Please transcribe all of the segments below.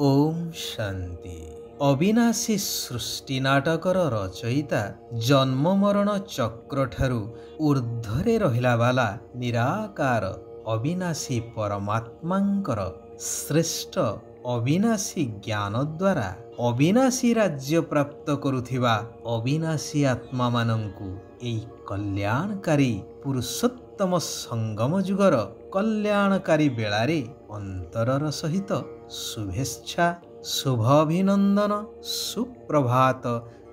ओम शांति। अविनाशी सृष्टि नाटकर रचयिता जन्म मरण चक्र ठारू ऊर्ध्वरे रहिला वाला निराकार अविनाशी परमात्मांकर श्रेष्ठ अविनाशी ज्ञान द्वारा अविनाशी राज्य प्राप्त करुथिबा अविनाशी आत्मा मानंकु एई कल्याणकारी पुरुषोत्तम संगम जुगर कल्याणकारी बेलारे अंतरर सहित शुभेच्छा शुभ अभिनंदन सुप्रभात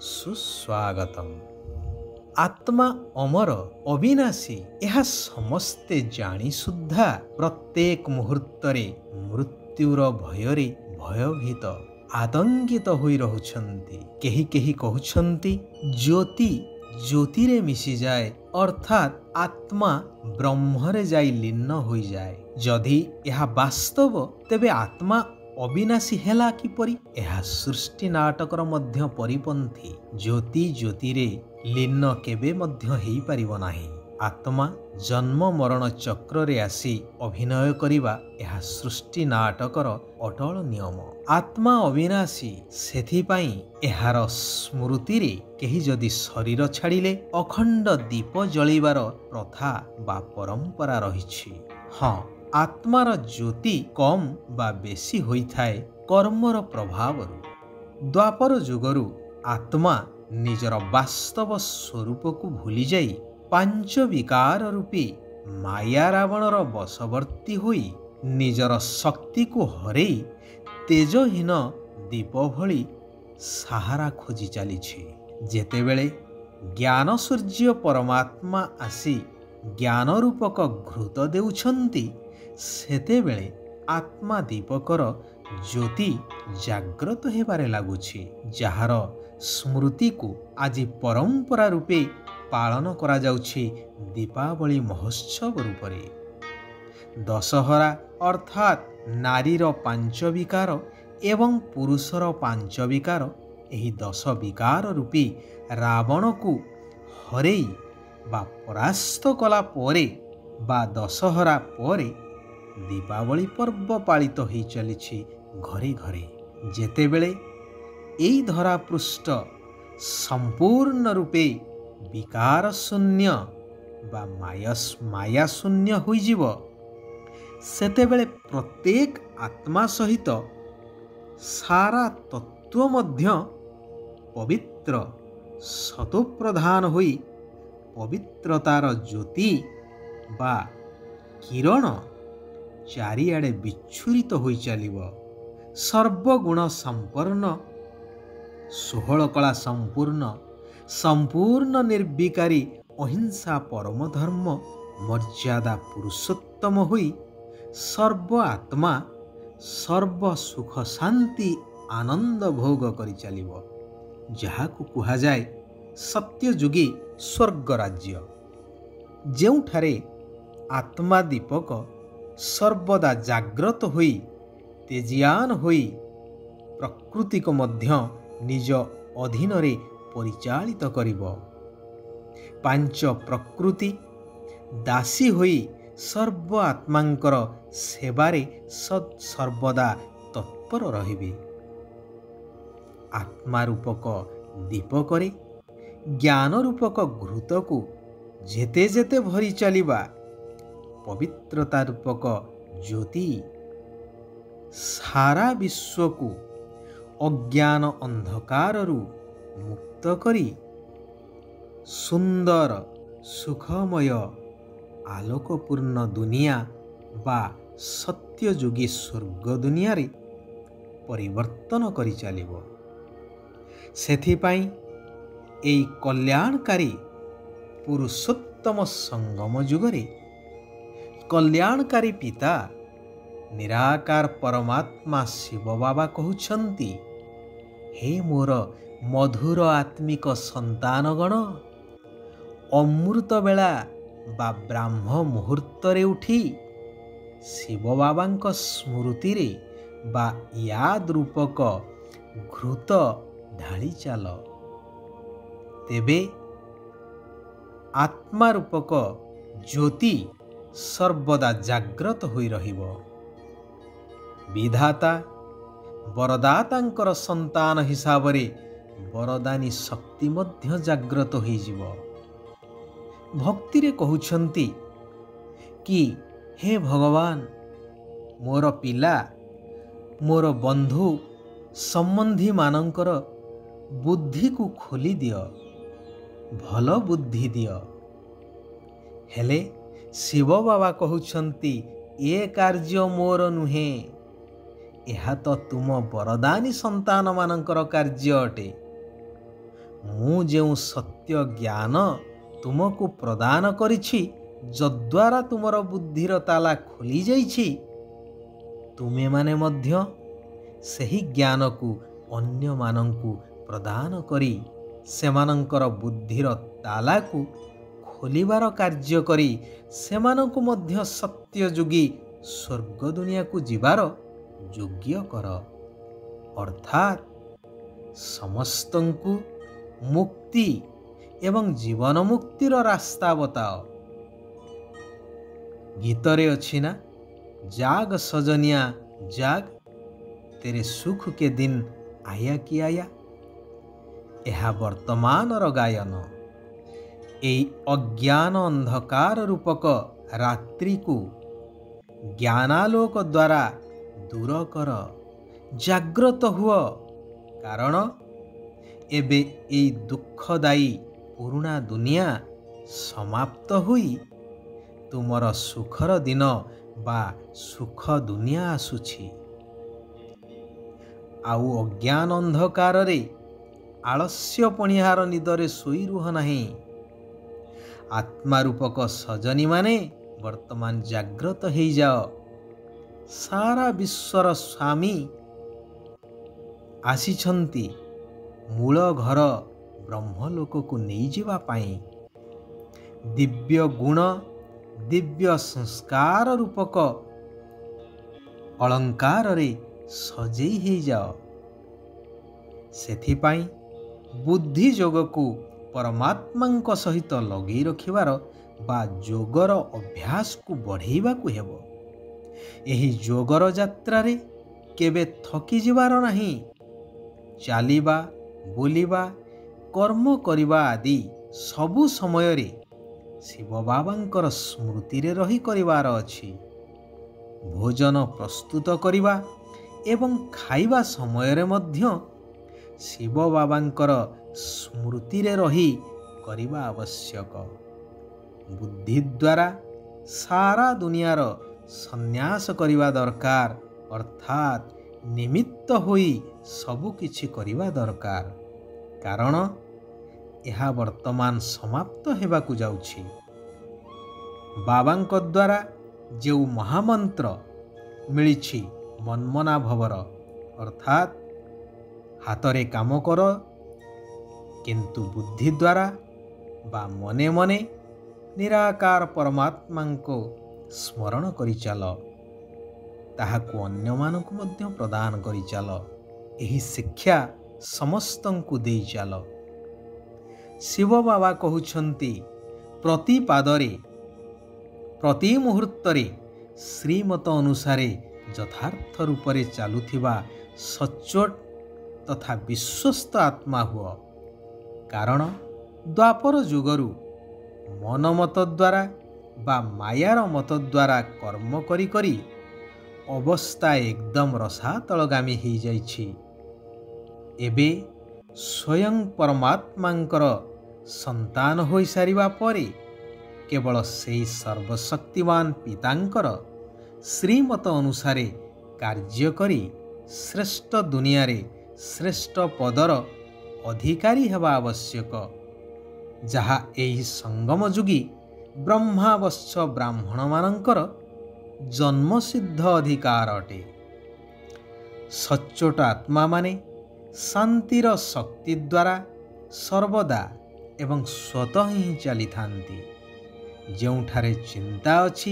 सुस्वागतम। आत्मा अमर अविनाशी यह समस्ते जानी सुद्धा प्रत्येक मुहूर्तरे मृत्युर भयरे भयभीत आतंकित होई रहुछंती। केही केही कहउछंती ज्योति ज्योतिरे मिशी जाए अर्थात आत्मा ब्रह्मरे जाई लीन होई जाए। जदि यह वास्तव तेबे आत्मा अविनाशी हेला किपरि? यह सृष्टि नाटकर मध्य परिपंथी। ज्योति ज्योतिरे लीन केबे मध्य हेई परिबो नाही। आत्मा जन्म मरण चक्र रे आसी अभिनय करिबा यह सृष्टि नाटकर अटल नियम। आत्मा अविनाशी सेथि पई एहार स्मृति रे केही जदि शरीर छाड़िले अखंड दीप जळिबार प्रथा बा परंपरा रहिछि। हाँ, आत्मार ज्योति कम बा बेसी होइथाए कर्मर प्रभावरु। द्वापर जुगरु आत्मा निजर वास्तव स्वरूप को भूली जाई पांच विकार रूपी माया रावणर बशवर्ती होई निजर शक्ति को हरेई तेजहीन दीप भली सहारा खोजी चलीछि। जेतेबेले ज्ञान सूर्य परमात्मा आसी ज्ञान रूपक घृत देउछंती सेतेबेले आत्मा दीपकर ज्योति जाग्रत हेबारे लागुछि। जहार स्मृति को आज परंपरा रूपे पालन करा जाउछि दीपावली महोत्सव रूपरे। दशहरा अर्थात नारीर पांच विकार एवं पुरुषर पांच विकार एही 10 विकार रूपी रावण को हरेई बा परास्त कला परे बा दशहरा परे दीपावली पर्व पालित होई चलिछि घरे घरे। जेतेबेले एई धरा पृष्ठ संपूर्ण रूपे विकार शून्य बा माया शून्य होइजिव सेतेबेले प्रत्येक आत्मा सहित सारा तत्व मध्य पवित्र सतोप्रधान होई पवित्रतार ज्योति बा किरण चारिआडे विच्छुरित होई चलिव। सर्वगुण संपन्न 16 कला संपूर्ण निर्विकारी अहिंसा परम धर्म मर्यादा पुरुषोत्तम होई सर्व आत्मा सर्व सुख शांति आनंद भोग करि चलिव। जहाकु कुहा जाए सत्ययुगी स्वर्ग राज्य, जेउठारे आत्मा दीपक सर्वदा जाग्रत होई तेजियान होई प्रकृति को मध्य निज अधीन रे परिचालित करिब। पांच प्रकृति दासी होई सर्व आत्मांकर सेवारे सर्वदा तत्पर रहिबे। आत्मा रूपक दीपकरे ज्ञान रूपक घृत को जेते जेते भरी चलिबा पवित्रता रूपक ज्योति सारा विश्व को अज्ञान अंधकारु मुक्त करी सुंदर सुखमय आलोकपूर्ण दुनिया बा सत्ययुगी स्वर्ग दुनिया रे परिवर्तन करी चलिबो। सेथिपाई एई कल्याणकारी पुरुषोत्तम संगम जुगरे कल्याणकारी पिता निराकार परमात्मा शिव बाबा कहउछंती, हे मोर मधुर आत्मिक संतानगण, अमृत बेला बा ब्राह्म मुहूर्त रे उठी शिव बाबांक स्मृति रे बा याद रूपक घृत ढाली चाल। तेबे आत्मा रूपक ज्योति सर्वदा जाग्रत होई रहिब। विधाता ବରଦାତାଙ୍କର ସନ୍ତାନ ହିସାବରେ ବରଦାନୀ ଶକ୍ତି ମଧ୍ୟ ଜାଗ୍ରତ ହୋଇଯିବ। ଭକ୍ତିରେ କହୁଛନ୍ତି କି ହେ ଭଗବାନ, ମୋର ପିଲା, ମୋର ବନ୍ଧୁ ସମ୍ବନ୍ଧୀମାନଙ୍କର ବୁଦ୍ଧିକୁ ଖୋଲି ଦିଅ, ଭଲ ବୁଦ୍ଧି ଦିଅ। ହେଲେ ଶିବ ବାବା କହୁଛନ୍ତି ଏ କାର୍ଯ୍ୟ ମୋର ନୁହେଁ, ଏହା ତ ତୁମ ବରଦାନୀ ସନ୍ତାନମାନଙ୍କର କାର୍ଯ୍ୟ ଅଟେ। ମୁଁ ଯେଉଁ ସତ୍ୟ ଜ୍ଞାନ ତୁମକୁ ପ୍ରଦାନ କରିଛି, ଯଦ୍ୱାରା ତୁମର ବୁଦ୍ଧିର ତାଲା ଖୋଲି ଯାଇଛି, ତୁମେମାନେ ମଧ୍ୟ ସେହି ଜ୍ଞାନକୁ ଅନ୍ୟମାନଙ୍କୁ ପ୍ରଦାନ କରି ସେମାନଙ୍କର ବୁଦ୍ଧିର ତାଲାକୁ ଖୋଲିବାର କାର୍ଯ୍ୟ କରି ସେମାନଙ୍କୁ ମଧ୍ୟ ସତ୍ୟଯୁଗୀ ସ୍ୱର୍ଗ ଦୁନିଆକୁ ଯିବାର ଯୋଗ୍ୟ କର। ଅର୍ଥାତ୍ ସମସ୍ତଙ୍କୁ ମୁକ୍ତି ଏବଂ ଜୀବନ ମୁକ୍ତିର ରାସ୍ତା ବତାଅ। ଗୀତରେ ଅଛି ନା, ଜାଗ ସଜନିଆ ଜାଗ, ତେରେ ସୁଖ କେ ଦିନ ଆୟା କି ଆୟା। ଏହା ବର୍ତ୍ତମାନର ଗାୟନ। ଏହି ଅଜ୍ଞାନ ଅନ୍ଧକାର ରୂପକ ରାତ୍ରିକୁ ଜ୍ଞାନାଲୋକ ଦ୍ୱାରା ଦୂର କର, ଜାଗ୍ରତ ହୁଅ। କାରଣ ଏବେ ଏହି ଦୁଃଖଦାୟୀ ପୁରୁଣା ଦୁନିଆ ସମାପ୍ତ ହୋଇ ତୁମର ସୁଖର ଦିନ ବା ସୁଖ ଦୁନିଆ ଆସୁଛି। ଆଉ ଅଜ୍ଞାନ ଅନ୍ଧକାରରେ ଆଳସ୍ୟ ପଣିହାର ନିଦରେ ଶୋଇ ରୁହ ନାହିଁ। ଆତ୍ମାରୂପକ ସଜନୀମାନେ ବର୍ତ୍ତମାନ ଜାଗ୍ରତ ହେଇଯାଅ। ସାରା ବିଶ୍ୱର ସ୍ୱାମୀ ଆସିଛନ୍ତି ମୂଳ ଘର ବ୍ରହ୍ମଲୋକକୁ ନେଇଯିବା ପାଇଁ। ଦିବ୍ୟ ଗୁଣ, ଦିବ୍ୟ ସଂସ୍କାର ରୂପକ ଅଳଙ୍କାରରେ ସଜେଇ ହେଇଯାଅ। ସେଥିପାଇଁ ବୁଦ୍ଧି ଯୋଗକୁ ପରମାତ୍ମାଙ୍କ ସହିତ ଲଗେଇ ରଖିବାର ବା ଯୋଗର ଅଭ୍ୟାସକୁ ବଢ଼େଇବାକୁ ହେବ। ଏହି ଯୋଗର ଯାତ୍ରାରେ କେବେ ଥକିଯିବାର ନାହିଁ। ଚାଲିବା, ବୁଲିବା, କର୍ମ କରିବା ଆଦି ସବୁ ସମୟରେ ଶିବ ବାବାଙ୍କର ସ୍ମୃତିରେ ରହି କରିବାର ଅଛି। ଭୋଜନ ପ୍ରସ୍ତୁତ କରିବା ଏବଂ ଖାଇବା ସମୟରେ ମଧ୍ୟ ଶିବ ବାବାଙ୍କର ସ୍ମୃତିରେ ରହି କରିବା ଆବଶ୍ୟକ। ବୁଦ୍ଧି ଦ୍ୱାରା ସାରା ଦୁନିଆର ସନ୍ନ୍ୟାସ କରିବା ଦରକାର, ଅର୍ଥାତ୍ ନିମିତ୍ତ ହୋଇ ସବୁ କିଛି କରିବା ଦରକାର। କାରଣ ଏହା ବର୍ତ୍ତମାନ ସମାପ୍ତ ହେବାକୁ ଯାଉଛି। ବାବାଙ୍କ ଦ୍ୱାରା ଯେଉଁ ମହାମନ୍ତ୍ର ମିଳିଛି ମନ୍ମନାଭବର, ଅର୍ଥାତ୍ ହାତରେ କାମ କର କିନ୍ତୁ ବୁଦ୍ଧି ଦ୍ୱାରା ବା ମନେ ମନେ ନିରାକାର ପରମାତ୍ମାଙ୍କୁ ସ୍ମରଣ କରିଚାଲ, ତାହାକୁ ଅନ୍ୟମାନଙ୍କୁ ମଧ୍ୟ ପ୍ରଦାନ କରିଚାଲ। ଏହି ଶିକ୍ଷା ସମସ୍ତଙ୍କୁ ଦେଇ ଚାଲ। ଶିବ ବାବା କହୁଛନ୍ତି ପ୍ରତି ପାଦରେ, ପ୍ରତି ମୁହୂର୍ତ୍ତରେ ଶ୍ରୀମତ ଅନୁସାରେ ଯଥାର୍ଥ ରୂପରେ ଚାଲୁଥିବା ସଚ୍ଚୋଟ ତଥା ବିଶ୍ୱସ୍ତ ଆତ୍ମା ହୁଅ। କାରଣ ଦ୍ୱାପର ଯୁଗରୁ ମନମତ ଦ୍ୱାରା ବା ମାୟାର ମତ ଦ୍ୱାରା କର୍ମ କରି କରି ଅବସ୍ଥା ଏକଦମ ରସାତଳଗାମୀ ହୋଇଯାଇଛି। ଏବେ ସ୍ୱୟଂ ପରମାତ୍ମାଙ୍କର ସନ୍ତାନ ହୋଇସାରିବା ପରେ କେବଳ ସେହି ସର୍ବଶକ୍ତିମାନ ପିତାଙ୍କର ଶ୍ରୀମତ ଅନୁସାରେ କାର୍ଯ୍ୟ କରି ଶ୍ରେଷ୍ଠ ଦୁନିଆରେ ଶ୍ରେଷ୍ଠ ପଦର ଅଧିକାରୀ ହେବା ଆବଶ୍ୟକ, ଯାହା ଏହି ସଙ୍ଗମ ଯୁଗୀ ବ୍ରହ୍ମାବଶ୍ୟ ବ୍ରାହ୍ମଣମାନଙ୍କର ଜନ୍ମସିଦ୍ଧ ଅଧିକାର ଅଟେ। ସଚ୍ଚୋଟ ଆତ୍ମାମାନେ ଶାନ୍ତିର ଶକ୍ତି ଦ୍ୱାରା ସର୍ବଦା ଏବଂ ସ୍ୱତଃ ହିଁ ଚାଲିଥାନ୍ତି। ଯେଉଁଠାରେ ଚିନ୍ତା ଅଛି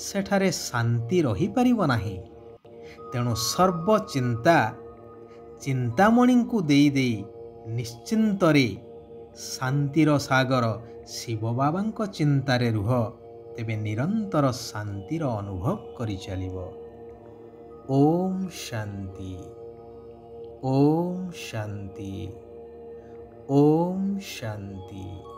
ସେଠାରେ ଶାନ୍ତି ରହିପାରିବ ନାହିଁ। ତେଣୁ ସର୍ବଚିନ୍ତା ଚିନ୍ତାମଣିଙ୍କୁ ଦେଇ ଦେଇ ନିଶ୍ଚିନ୍ତରେ ଶାନ୍ତିର ସାଗର ଶିବ ବାବାଙ୍କ ଚିନ୍ତାରେ ରୁହ, ତେବେ ନିରନ୍ତର ଶାନ୍ତିର ଅନୁଭବ କରିଚାଲିବ। ଓମ୍ ଶାନ୍ତି। ओम शांति। ओम शांति।